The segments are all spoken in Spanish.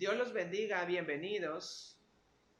Dios los bendiga, bienvenidos.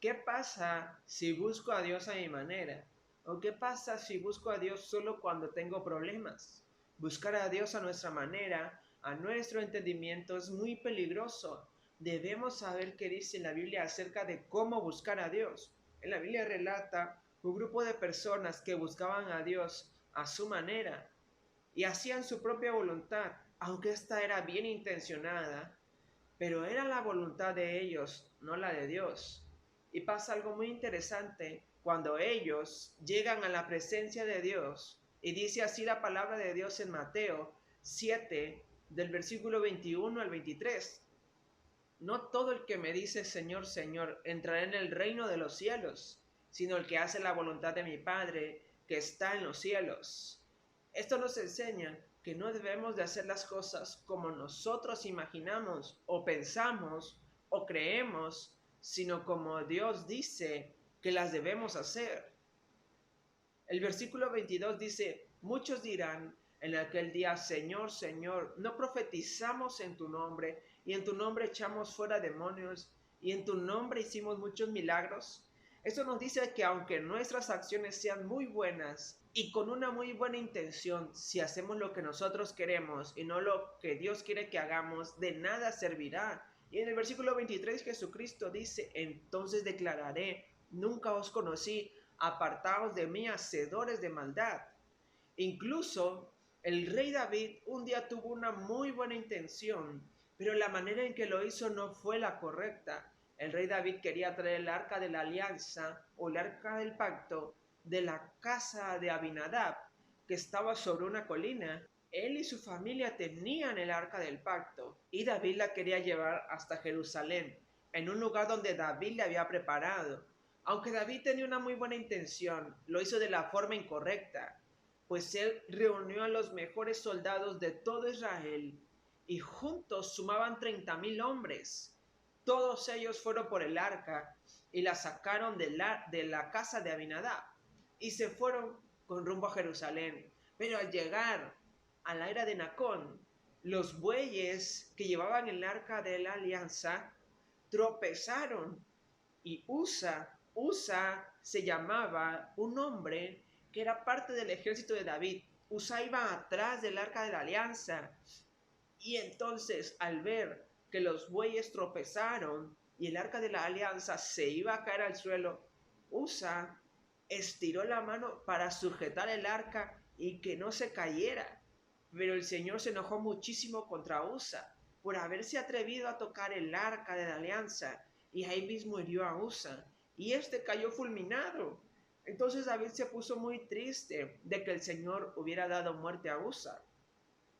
¿Qué pasa si busco a Dios a mi manera? ¿O qué pasa si busco a Dios solo cuando tengo problemas? Buscar a Dios a nuestra manera, a nuestro entendimiento, es muy peligroso. Debemos saber qué dice la Biblia acerca de cómo buscar a Dios. En la Biblia relata un grupo de personas que buscaban a Dios a su manera y hacían su propia voluntad, aunque esta era bien intencionada, pero era la voluntad de ellos, no la de Dios. Y pasa algo muy interesante cuando ellos llegan a la presencia de Dios, y dice así la palabra de Dios en Mateo 7, del versículo 21 al 23. No todo el que me dice Señor, Señor, entrará en el reino de los cielos, sino el que hace la voluntad de mi Padre que está en los cielos. Esto nos enseña que no debemos de hacer las cosas como nosotros imaginamos o pensamos o creemos, sino como Dios dice que las debemos hacer. El versículo 22 dice, muchos dirán en aquel día, Señor, Señor, ¿no profetizamos en tu nombre y en tu nombre echamos fuera demonios y en tu nombre hicimos muchos milagros? Esto nos dice que aunque nuestras acciones sean muy buenas y con una muy buena intención, si hacemos lo que nosotros queremos y no lo que Dios quiere que hagamos, de nada servirá. Y en el versículo 23 Jesucristo dice, entonces declararé, nunca os conocí, apartaos de mí, hacedores de maldad. Incluso el rey David un día tuvo una muy buena intención, pero la manera en que lo hizo no fue la correcta. El rey David quería traer el arca de la alianza o el arca del pacto de la casa de Abinadab, que estaba sobre una colina. Él y su familia tenían el arca del pacto y David la quería llevar hasta Jerusalén, en un lugar donde David le había preparado. Aunque David tenía una muy buena intención, lo hizo de la forma incorrecta, pues él reunió a los mejores soldados de todo Israel y juntos sumaban 30,000 hombres. Todos ellos fueron por el arca y la sacaron de la casa de Abinadab y se fueron con rumbo a Jerusalén. Pero al llegar a la era de Nacón, los bueyes que llevaban el arca de la alianza tropezaron y Usa se llamaba un hombre que era parte del ejército de David. Usa iba atrás del arca de la alianza y entonces al ver que los bueyes tropezaron y el arca de la alianza se iba a caer al suelo, Usa estiró la mano para sujetar el arca y que no se cayera. Pero el Señor se enojó muchísimo contra Usa por haberse atrevido a tocar el arca de la alianza y ahí mismo hirió a Usa y este cayó fulminado. Entonces David se puso muy triste de que el Señor hubiera dado muerte a Usa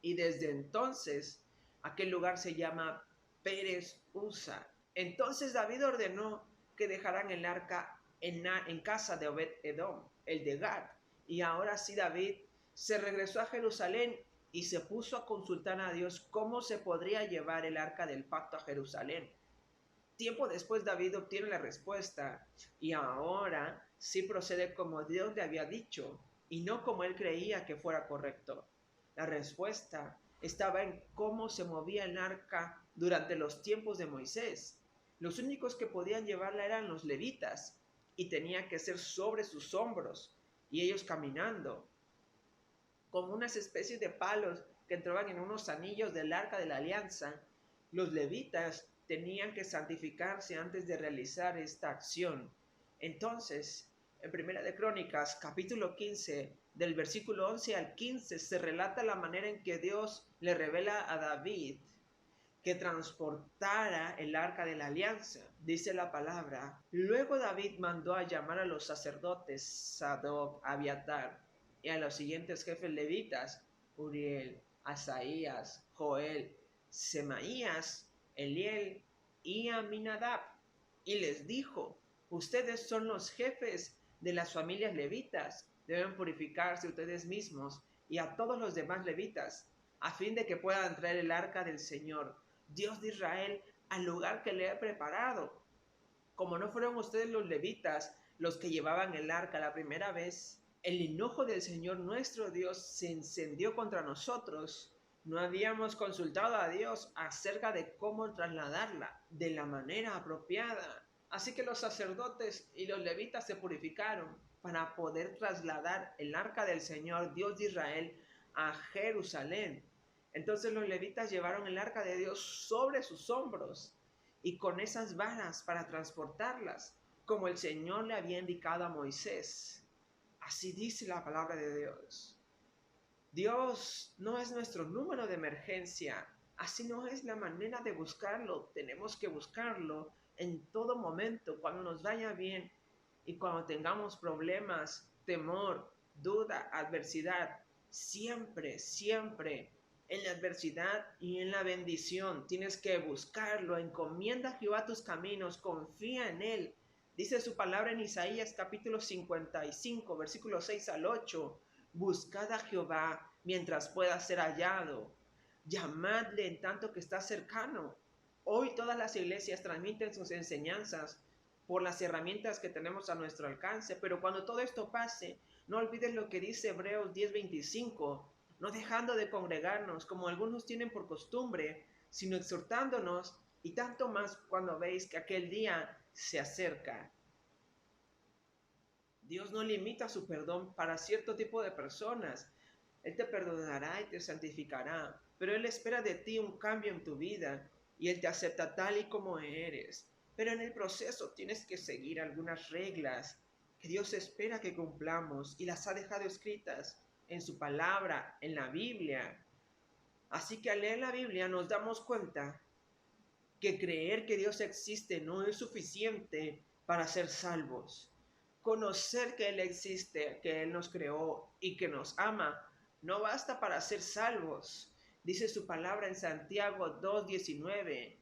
y desde entonces aquel lugar se llama Pérez Usa. Entonces David ordenó que dejaran el arca en casa de Obed Edom, el de Gad, y ahora sí David se regresó a Jerusalén y se puso a consultar a Dios cómo se podría llevar el arca del pacto a Jerusalén. Tiempo después David obtiene la respuesta y ahora sí procede como Dios le había dicho y no como él creía que fuera correcto. La respuesta estaba en cómo se movía el arca durante los tiempos de Moisés. Los únicos que podían llevarla eran los levitas y tenía que ser sobre sus hombros y ellos caminando como unas especies de palos que entraban en unos anillos del arca de la alianza. Los levitas tenían que santificarse antes de realizar esta acción. Entonces, en Primera de Crónicas, capítulo 15, del versículo 11 al 15, se relata la manera en que Dios le revela a David que transportara el arca de la alianza. Dice la palabra, luego David mandó a llamar a los sacerdotes Sadoc, Abiatar y a los siguientes jefes levitas, Uriel, Asaías, Joel, Semaías, Eliel y Aminadab, y les dijo, ustedes son los jefes de las familias levitas, deben purificarse ustedes mismos y a todos los demás levitas, a fin de que puedan traer el arca del Señor, Dios de Israel, al lugar que le he preparado. Como no fueron ustedes los levitas los que llevaban el arca la primera vez, el enojo del Señor nuestro Dios se encendió contra nosotros. No habíamos consultado a Dios acerca de cómo trasladarla de la manera apropiada. Así que los sacerdotes y los levitas se purificaron para poder trasladar el arca del Señor, Dios de Israel, a Jerusalén. Entonces los levitas llevaron el arca de Dios sobre sus hombros y con esas varas para transportarlas, como el Señor le había indicado a Moisés. Así dice la palabra de Dios. Dios no es nuestro número de emergencia, así no es la manera de buscarlo. Tenemos que buscarlo en todo momento, cuando nos vaya bien y cuando tengamos problemas, temor, duda, adversidad. Siempre, siempre en la adversidad y en la bendición tienes que buscarlo. Encomienda a Jehová tus caminos, confía en Él. Dice su palabra en Isaías capítulo 55, versículos 6 al 8. Buscad a Jehová mientras pueda ser hallado. Llamadle en tanto que está cercano. Hoy todas las iglesias transmiten sus enseñanzas por las herramientas que tenemos a nuestro alcance, pero cuando todo esto pase, no olvides lo que dice Hebreos 10:25, no dejando de congregarnos como algunos tienen por costumbre, sino exhortándonos, y tanto más cuando veis que aquel día se acerca. Dios no limita su perdón para cierto tipo de personas. Él te perdonará y te santificará, pero Él espera de ti un cambio en tu vida y Él te acepta tal y como eres. Pero en el proceso tienes que seguir algunas reglas que Dios espera que cumplamos y las ha dejado escritas en su palabra, en la Biblia. Así que al leer la Biblia nos damos cuenta que creer que Dios existe no es suficiente para ser salvos. Conocer que Él existe, que Él nos creó y que nos ama, no basta para ser salvos. Dice su palabra en Santiago 2:19.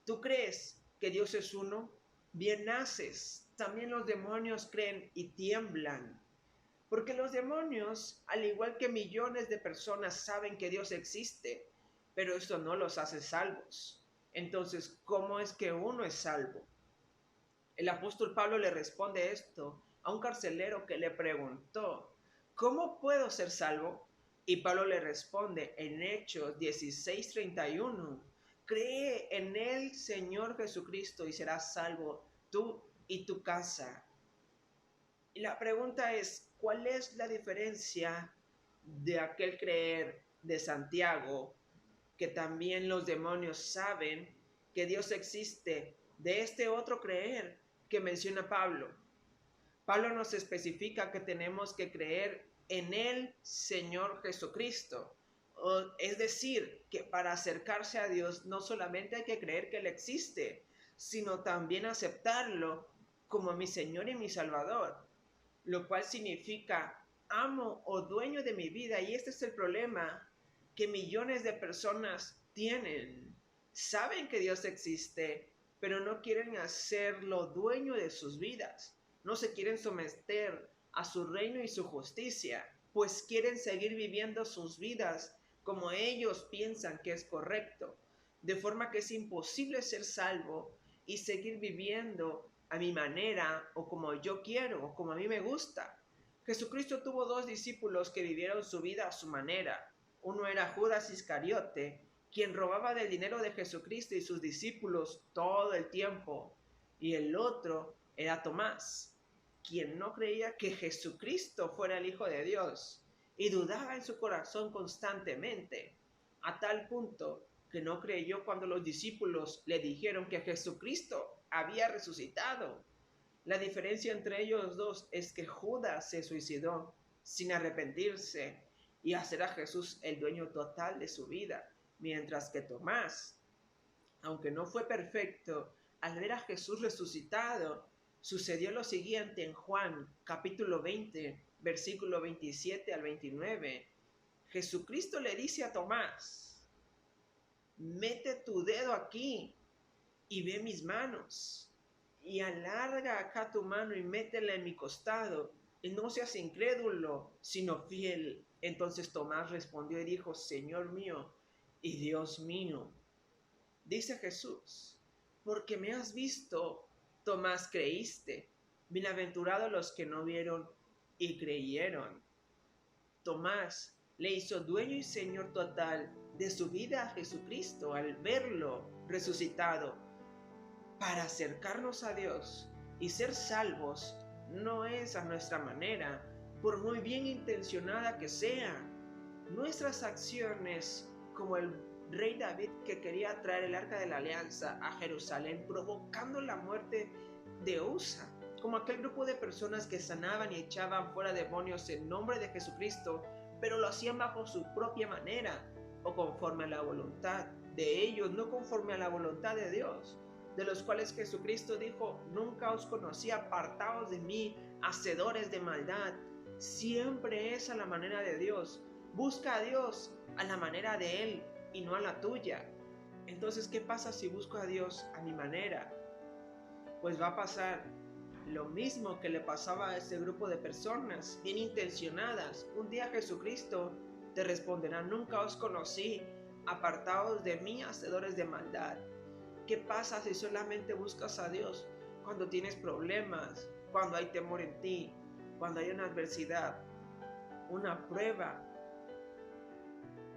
¿Tú crees que Dios es uno? Bien haces. También los demonios creen y tiemblan. Porque los demonios, al igual que millones de personas, saben que Dios existe, pero esto no los hace salvos. Entonces, ¿cómo es que uno es salvo? El apóstol Pablo le responde esto a un carcelero que le preguntó, ¿cómo puedo ser salvo? Y Pablo le responde en Hechos 16:31, cree en el Señor Jesucristo y serás salvo tú y tu casa. Y la pregunta es, ¿cuál es la diferencia de aquel creer de Santiago, que también los demonios saben que Dios existe, de este otro creer que menciona Pablo? Pablo nos especifica que tenemos que creer en el Señor Jesucristo. Es decir, que para acercarse a Dios no solamente hay que creer que Él existe, sino también aceptarlo como mi Señor y mi Salvador, lo cual significa amo o dueño de mi vida. Y este es el problema que millones de personas tienen. Saben que Dios existe, pero no quieren hacerlo dueño de sus vidas. No se quieren someter a su reino y su justicia, pues quieren seguir viviendo sus vidas como ellos piensan que es correcto, de forma que es imposible ser salvo y seguir viviendo a mi manera o como yo quiero o como a mí me gusta. Jesucristo tuvo dos discípulos que vivieron su vida a su manera. Uno era Judas Iscariote, quien robaba del dinero de Jesucristo y sus discípulos todo el tiempo. Y el otro era Tomás, quien no creía que Jesucristo fuera el Hijo de Dios y dudaba en su corazón constantemente, a tal punto que no creyó cuando los discípulos le dijeron que Jesucristo había resucitado. La diferencia entre ellos dos es que Judas se suicidó sin arrepentirse y hacer a Jesús el dueño total de su vida, mientras que Tomás, aunque no fue perfecto, al ver a Jesús resucitado, sucedió lo siguiente en Juan capítulo 20, versículo 27 al 29. Jesucristo le dice a Tomás, mete tu dedo aquí y ve mis manos, y alarga acá tu mano y métela en mi costado, y no seas incrédulo, sino fiel. Entonces Tomás respondió y dijo, Señor mío y Dios mío. Dice Jesús, porque me has visto, Tomás, creíste. Bienaventurados los que no vieron y creyeron. Tomás le hizo dueño y señor total de su vida a Jesucristo al verlo resucitado. Para acercarnos a Dios y ser salvos no es a nuestra manera, por muy bien intencionada que sea. Nuestras acciones, como el rey David que quería traer el arca de la alianza a Jerusalén, provocando la muerte de Usa, como aquel grupo de personas que sanaban y echaban fuera demonios en nombre de Jesucristo, pero lo hacían bajo su propia manera o conforme a la voluntad de ellos, no conforme a la voluntad de Dios, de los cuales Jesucristo dijo: nunca os conocí, apartaos de mí, hacedores de maldad. Siempre es a la manera de Dios. Busca a Dios a la manera de Él y no a la tuya. Entonces, ¿qué pasa si busco a Dios a mi manera? Pues va a pasar lo mismo que le pasaba a este grupo de personas bien intencionadas. Un día Jesucristo te responderá: nunca os conocí, apartaos de mí, hacedores de maldad. ¿Qué pasa si solamente buscas a Dios cuando tienes problemas, cuando hay temor en ti, cuando hay una adversidad, una prueba?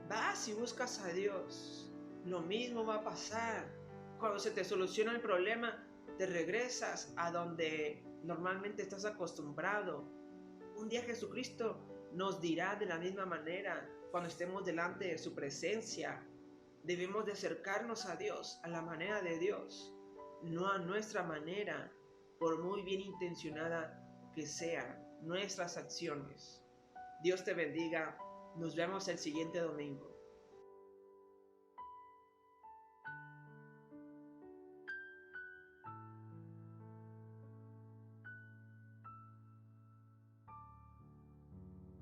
Vas y buscas a Dios, lo mismo va a pasar. Cuando se te soluciona el problema, te regresas a donde normalmente estás acostumbrado. Un día Jesucristo nos dirá de la misma manera, cuando estemos delante de su presencia: debemos de acercarnos a Dios a la manera de Dios, no a nuestra manera, por muy bien intencionada que sean nuestras acciones. Dios te bendiga. Nos vemos el siguiente domingo.